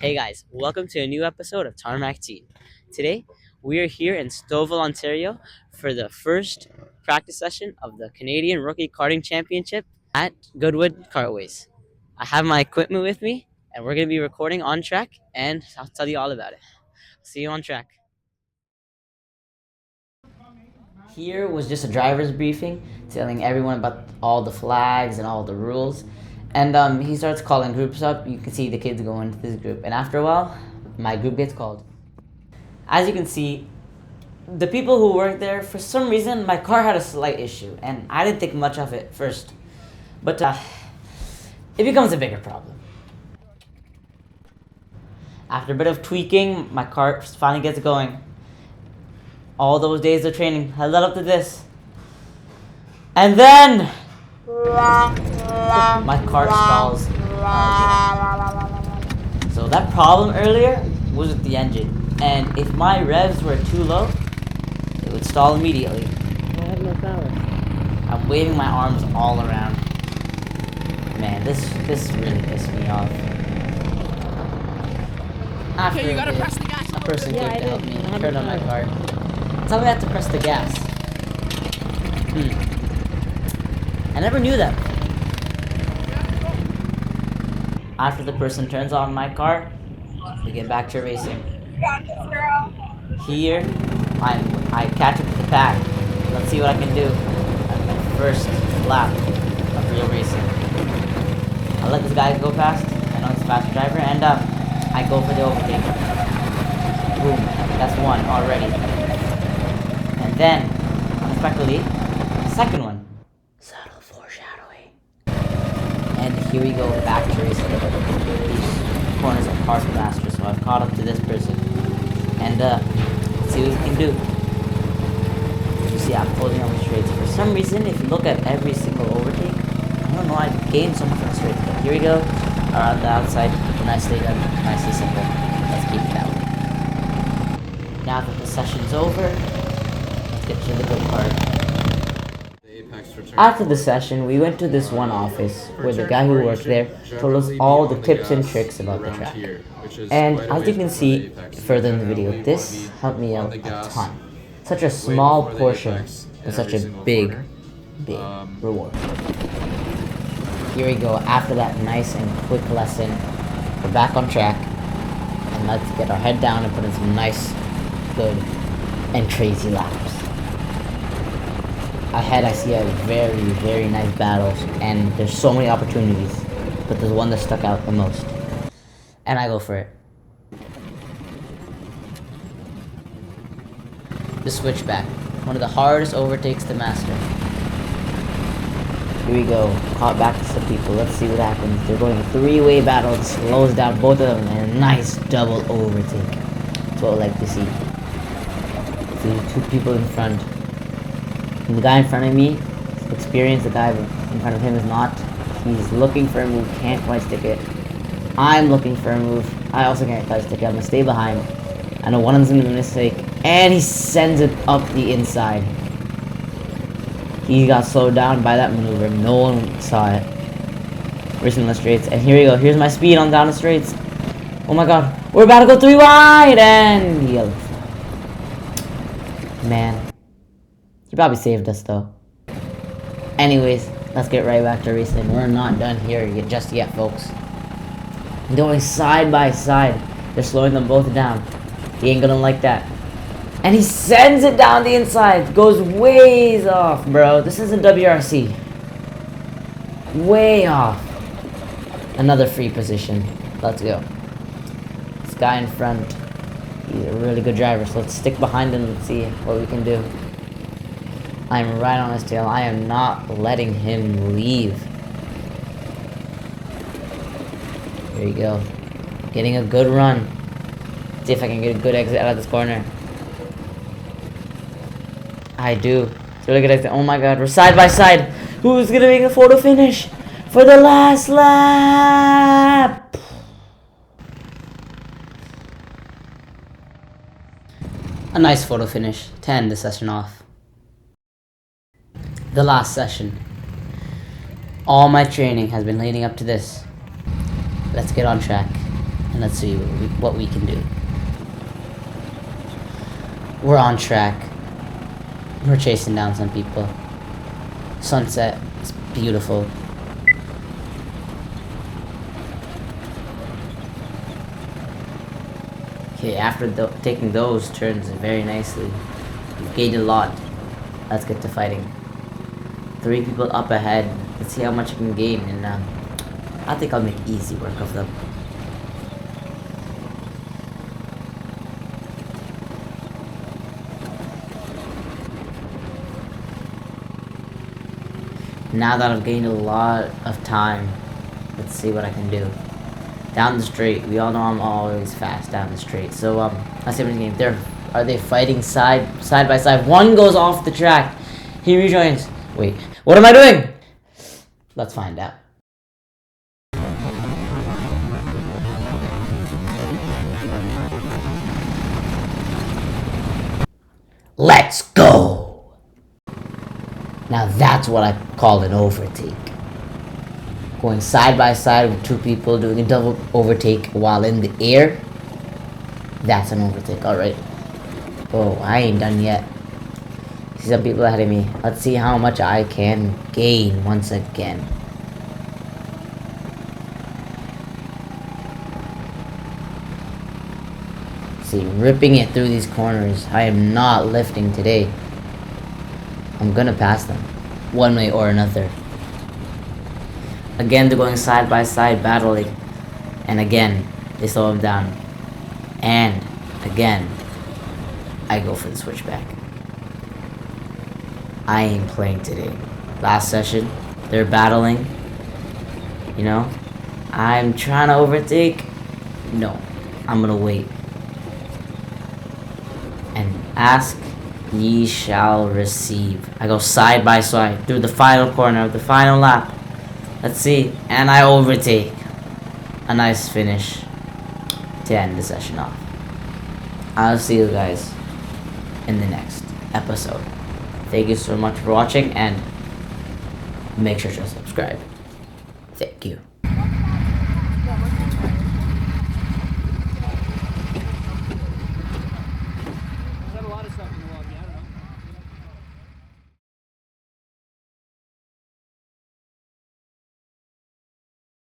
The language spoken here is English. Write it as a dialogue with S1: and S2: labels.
S1: Hey guys, welcome to a new episode of Tarmac Team. Today, we are here in Stouffville, Ontario for the first practice session of the Canadian Rookie Karting Championship at Goodwood Kartways. I have my equipment with me, and we're going to be recording on track, and I'll tell you all about it. See you on track. Here was just a driver's briefing telling everyone about all the flags and all the rules. And he starts calling groups up. You can see the kids go into this group. And after a while, my group gets called. As you can see, the people who work there, for some reason, my car had a slight issue. And I didn't think much of it first. But it becomes a bigger problem. After a bit of tweaking, my car finally gets going. All those days of training had led up to this. And then my car stalls again. So that problem earlier was with the engine. And if my revs were too low, it would stall immediately. I have no power. I'm waving my arms all around. Man, this really pissed me off. After
S2: Okay, you gotta press the gas.
S1: a person came to help me turn on my car. Tell me I have to press the gas. I never knew that. After the person turns on my car, we get back to racing. Here, I catch up with the pack. Let's see what I can do on my first lap of real racing. I let this guy go past. I know he's a fast driver, and I go for the overtake. Boom, that's one already. And then, unexpectedly, second one. Subtle foreshadowing. And here we go, back to racing. These corners are par for master, so I've caught up to this person. And let's see what we can do. You see, I'm holding on the straights. For some reason, if you look at every single overtake, I don't know, I gained so much on the straights. But here we go, around the outside. Nicely done, nicely simple. Let's keep it that way. Now that the session's over, let's get to the good part. After the session, we went to this one office where the guy who worked there told us all the tips and tricks about the track. And as you can see further in the video, this helped me out a ton. Such a small portion, but such a big reward. Here we go, after that nice and quick lesson, we're back on track. And let's get our head down and put in some nice, good, and crazy laps. Ahead I see a very nice battle, and there's so many opportunities, but there's one that stuck out the most. And I go for it. The switchback, one of the hardest overtakes to master. Here we go, caught back to some people. Let's see what happens. They're going a three-way battle. It slows down both of them, and a nice double overtake. That's what I like to see. See two people in front. And the guy in front of me is experienced, the guy in front of him is not. He's looking for a move, can't quite stick it. I'm looking for a move. I also can't quite stick it. I'm gonna stay behind. I know one of them's gonna make a mistake, and he sends it up the inside. He got slowed down by that maneuver. No one saw it. Racing on the straights, and here we go. Here's my speed on down the straights. Oh my god, we're about to go 3 wide, and yellow. Man. He probably saved us though. Anyways, let's get right back to racing. We're not done here just yet, folks. Going side by side. They're slowing them both down. He ain't gonna like that. And he sends it down the inside. Goes ways off, bro. This isn't WRC. Way off. Another free position. Let's go. This guy in front, he's a really good driver, so let's stick behind him and see what we can do. I'm right on his tail. I am not letting him leave. There you go. Getting a good run. See if I can get a good exit out of this corner. I do. It's a really good exit. Oh my god, we're side by side. Who's gonna make a photo finish for the last lap? A nice photo finish to end the session off. The last session. All my training has been leading up to this. Let's get on track. and let's see what we can do. We're on track. We're chasing down some people. Sunset is beautiful. Okay, after taking those turns very nicely, we've gained a lot. Let's get to fighting. 3 people up ahead. Let's see how much I can gain, and I think I'll make easy work of them. Now that I've gained a lot of time, let's see what I can do. Down the straight, we all know I'm always fast down the straight. So let's see what game. Are they fighting side by side? One goes off the track. He rejoins. Wait, what am I doing? Let's find out. Let's go! Now that's what I call an overtake. Going side by side with 2 people, doing a double overtake while in the air. That's an overtake, alright. Oh, I ain't done yet. See some people ahead of me. Let's see how much I can gain once again. See, ripping it through these corners. I am not lifting today. I'm gonna pass them, one way or another. Again, they're going side by side, battling. And again, they slow him down. And again, I go for the switchback. I ain't playing today. Last session, they're battling. You know, I'm trying to overtake. No, I'm gonna wait. And ask, ye shall receive. I go side by side through the final corner of the final lap. Let's see, and I overtake. A nice finish to end the session off. I'll see you guys in the next episode. Thank you so much for watching, and make sure to subscribe. Thank you.